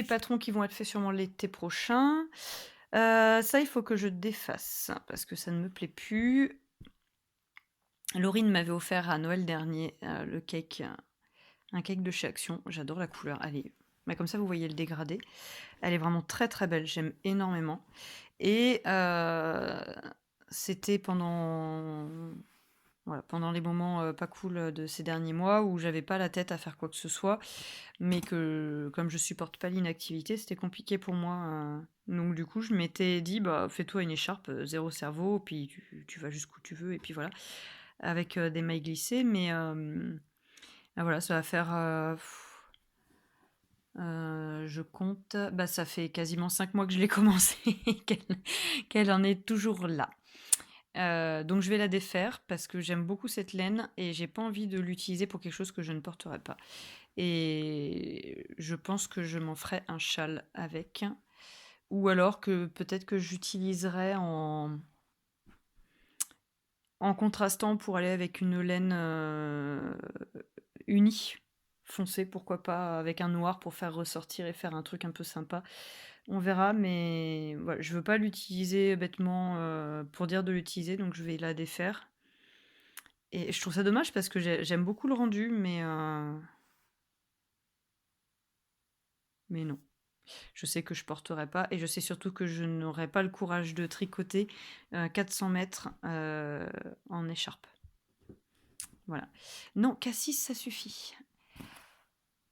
patrons qui vont être faits sûrement l'été prochain. Ça, il faut que je défasse parce que ça ne me plaît plus. Laurine m'avait offert à Noël dernier le cake, un cake de chez Action. J'adore la couleur. Allez, comme ça vous voyez le dégradé. Elle est vraiment très très belle. J'aime énormément. Et c'était pendant les moments pas cool de ces derniers mois où j'avais pas la tête à faire quoi que ce soit, mais que comme je supporte pas l'inactivité, c'était compliqué pour moi. Donc du coup, je m'étais dit, bah fais-toi une écharpe, zéro cerveau, puis tu vas jusqu'où tu veux, et puis voilà, avec des mailles glissées, mais voilà, ça va faire. Je compte, bah ça fait quasiment 5 mois que je l'ai commencé, qu'elle en est toujours là. Donc je vais la défaire parce que j'aime beaucoup cette laine et j'ai pas envie de l'utiliser pour quelque chose que je ne porterai pas. Et je pense que je m'en ferai un châle avec. Ou alors que peut-être que j'utiliserai en contrastant pour aller avec une laine unie, foncée, pourquoi pas, avec un noir pour faire ressortir et faire un truc un peu sympa. On verra, mais voilà, je veux pas l'utiliser bêtement pour dire de l'utiliser, donc je vais la défaire. Et je trouve ça dommage parce que j'aime beaucoup le rendu, mais non. Je sais que je porterai pas et je sais surtout que je n'aurai pas le courage de tricoter 400 mètres en écharpe. Voilà. Non, Cassis, ça suffit.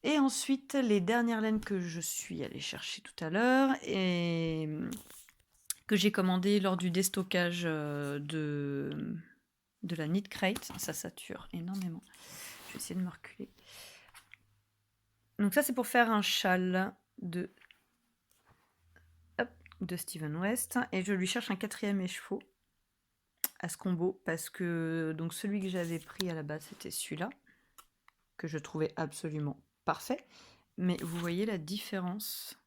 Et ensuite, les dernières laines que je suis allée chercher tout à l'heure et que j'ai commandé lors du déstockage de la Knit Crate. Ça sature énormément. Je vais essayer de me reculer. Donc ça, c'est pour faire un châle de Steven West. Et je lui cherche un 4e écheveau à ce combo parce que donc celui que j'avais pris à la base, c'était celui-là, que je trouvais absolument parfait. Mais vous voyez la différence.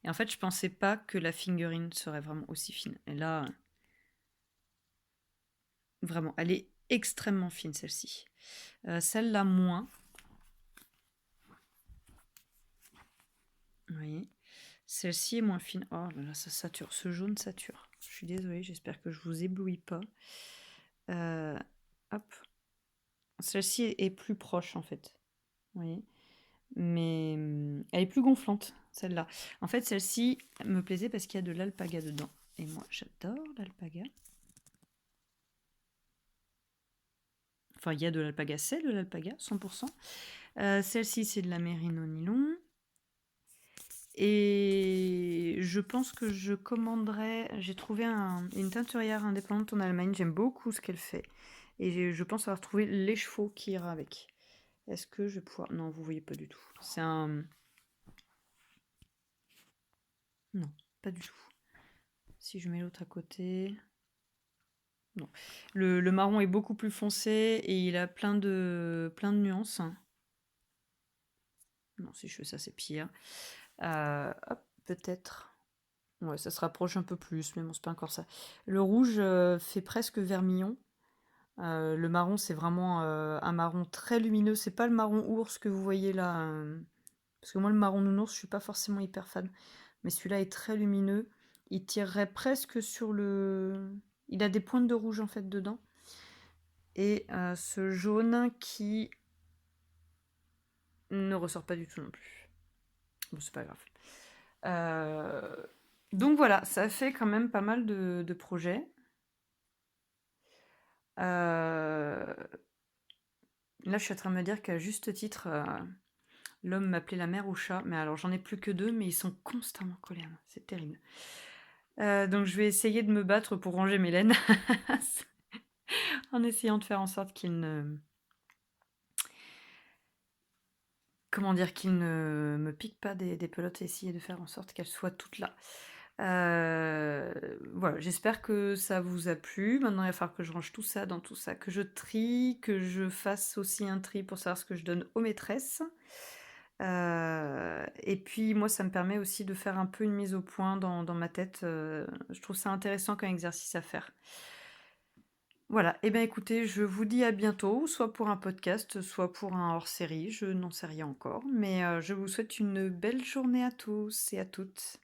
Et en fait, je pensais pas que la fingering serait vraiment aussi fine. Et là, vraiment, elle est extrêmement fine, celle-ci. Celle-là, moins. Vous voyez. Celle-ci est moins fine. Oh là là, ça sature. Ce jaune sature. Je suis désolée, j'espère que je vous éblouis pas. Hop. Celle-ci est plus proche, en fait. Vous voyez. Mais elle est plus gonflante, celle-là. En fait, celle-ci me plaisait parce qu'il y a de l'alpaga dedans. Et moi, j'adore l'alpaga. Enfin, il y a de l'alpaga, c'est de l'alpaga, 100%. Celle-ci, c'est de la mérino nylon. Et je pense que je commanderai. J'ai trouvé une teinturière indépendante en Allemagne. J'aime beaucoup ce qu'elle fait. Et je pense avoir trouvé l'écheveau qui ira avec. Est-ce que je vais pouvoir. Non, vous voyez pas du tout. C'est un. Non, pas du tout. Si je mets l'autre à côté. Non. Le marron est beaucoup plus foncé et il a plein de nuances. Non, si je fais ça, c'est pire. Hop, peut-être. Ouais, ça se rapproche un peu plus, mais bon, c'est pas encore ça. Le rouge fait presque vermillon. Le marron, c'est vraiment un marron très lumineux. C'est pas le marron ours que vous voyez là. Parce que moi, le marron nounours, je suis pas forcément hyper fan. Mais celui-là est très lumineux. Il tirerait presque sur le. Il a des pointes de rouge en fait dedans. Et ce jaune qui ne ressort pas du tout non plus. Bon, c'est pas grave. Donc voilà, ça fait quand même pas mal de projets. Là, je suis en train de me dire qu'à juste titre, l'homme m'appelait la mère au chat. Mais alors, j'en ai plus que 2, mais ils sont constamment collés à moi. C'est terrible. Donc, je vais essayer de me battre pour ranger mes laines. En essayant de faire en sorte qu'ils ne. Comment dire, qu'ils ne me piquent pas des pelotes et essayer de faire en sorte qu'elles soient toutes là. Voilà, j'espère que ça vous a plu. Maintenant, il va falloir que je range tout ça dans tout ça, que je trie, que je fasse aussi un tri pour savoir ce que je donne aux maîtresses. Et puis moi, ça me permet aussi de faire un peu une mise au point dans ma tête. Je trouve ça intéressant comme exercice à faire. Voilà, et bien écoutez, je vous dis à bientôt, soit pour un podcast, soit pour un hors-série, je n'en sais rien encore, mais je vous souhaite une belle journée à tous et à toutes.